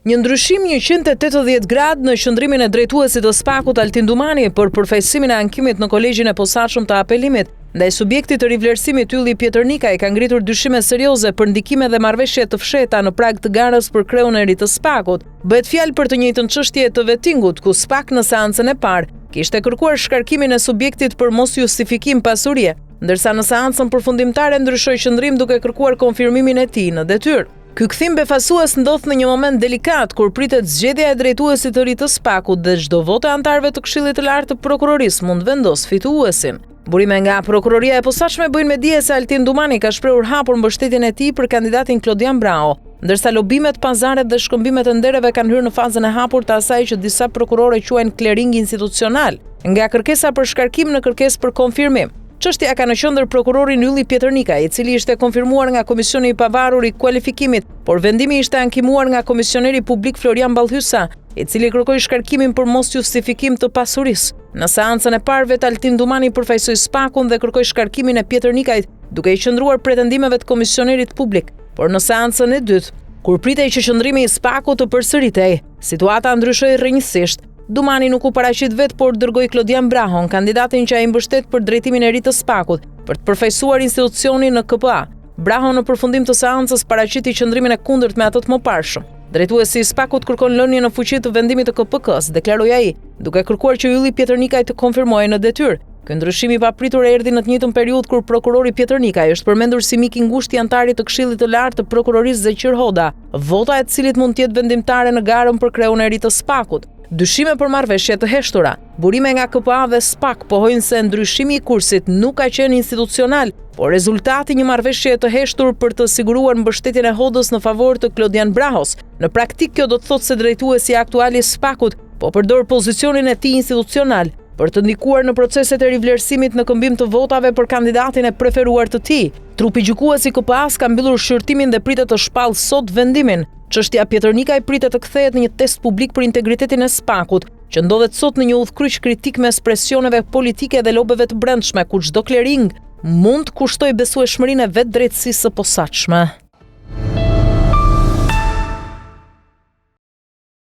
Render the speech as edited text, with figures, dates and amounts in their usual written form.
Një ndryshim 180 gradë në qëndrimin e drejtuesit të SPAK-ut Altin Dumani për përfaqësimin e ankimit në kolegjin e posaçëm të apelimit ndaj subjektit të rivlerësimit Ylli Pjetër Nikaj ka ngritur dyshime serioze për ndikime dhe marrëveshje të fshehta në prag të garës për kreun e ri të SPAK-ut. Bëhet fjalë për të njëjtën çështje të vettingut, ku SPAK në seancën e parë kishte kërkuar shkarkimin e subjektit për mos justifikim pasurie, ndërsa në seancën përfundimtare ndryshoi qëndrim duke kërkuar konfirmimin e tij në detyrë. Ky kthim befasues ndodh në një moment delikat kur pritet zgjedhja e drejtuesit të ri të SPAK-ut dhe çdo votë e anëtarëve të Këshillit të Lartë të Prokurorisë mund vendos fituesin. Burime nga prokuroria e posaçme bëjnë me dije se Altin Dumani ka shprehur hapur mbështetjen e tij për kandidatin Klodian Braho, ndërsa lobimet, pazaret dhe shkëmbimet e ndereve kanë hyrë në fazën e hapur të asaj që disa prokurorë quajnë klering institucional, nga kërkesa për shkarkim në kërkesë për konfirmim. Çështja ka në qendër prokurorin Ylli Pjetër Nikaj, i cili ishte konfirmuar nga Komisioni i Pavarur i Kualifikimit, por vendimi ishte ankimuar nga Komisioneri Publik Florian Ballhysa, i cili kërkoi shkarkimin për mos justifikim të pasurisë. Në seancën e parë vetë Altin Dumani përfaqësoi SPAK-un dhe kërkoi shkarkimin e Pjetër Nikajt, duke i qëndruar pretendimeve të Komisionerit Publik. Por në seancën e dytë, kur pritej që qëndrimi i SPAK-ut të përsëritej, situata ndryshoi rrënjësisht. Dumani nuk u paraqit vetë, por dërgoi Klodian Brahon, kandidatin që ai mbështet për drejtimin e ri të SPAK-ut, për të përfaqësuar institucionin në KPA. Braho në përfundim të seancës paraqiti qëndrimin e kundërt me atë të mëparshëm. Drejtuesi i SPAK-ut kërkon lënien në fuqi të vendimit të KPK-s, deklaroi ai, duke kërkuar që Ylli Pjetër Nikaj të konfirmojë në detyrë. Ky ndryshim i papritur erdhi në të njëjtën periudhë kur prokurori Pjetër Nikaj është përmendur si mik i ngushtë i antarit të Këshillit të Lartë të Prokurorisë Zeqir Hoda, vota e cilit mund të jetë vendimtare në garën për kreun e ri të SPAK-ut. Dyshime për marrëveshje të heshtura. Burime nga KPA dhe SPAK pohojnë se ndryshimi i kursit nuk ka qenë institucional, por rezultati një marrëveshje të heshtur për të siguruar mbështetjen e Hodës në favor të Klodian Brahos. Në praktik kjo do të thotë se drejtuesi aktual i SPAK-ut po përdor pozicionin e tij institucional për të ndikuar në proceset e rivlerësimit në këmbim të votave për kandidatin e preferuar të tij. Trupi gjykues i KPA-s ka mbyllur shqyrtimin dhe pritet të shpallë sot vendimin. Çështja Pjetër Nikaj pritet të kthehet në një test publik për integritetin e SPAK-ut, që ndodhet sot në një udhkryq kritik mes presioneve politike dhe lobeve të brendshme, ku çdo klering mund të kushtoj besueshmërinë e vetë drejtësisë së posaçme.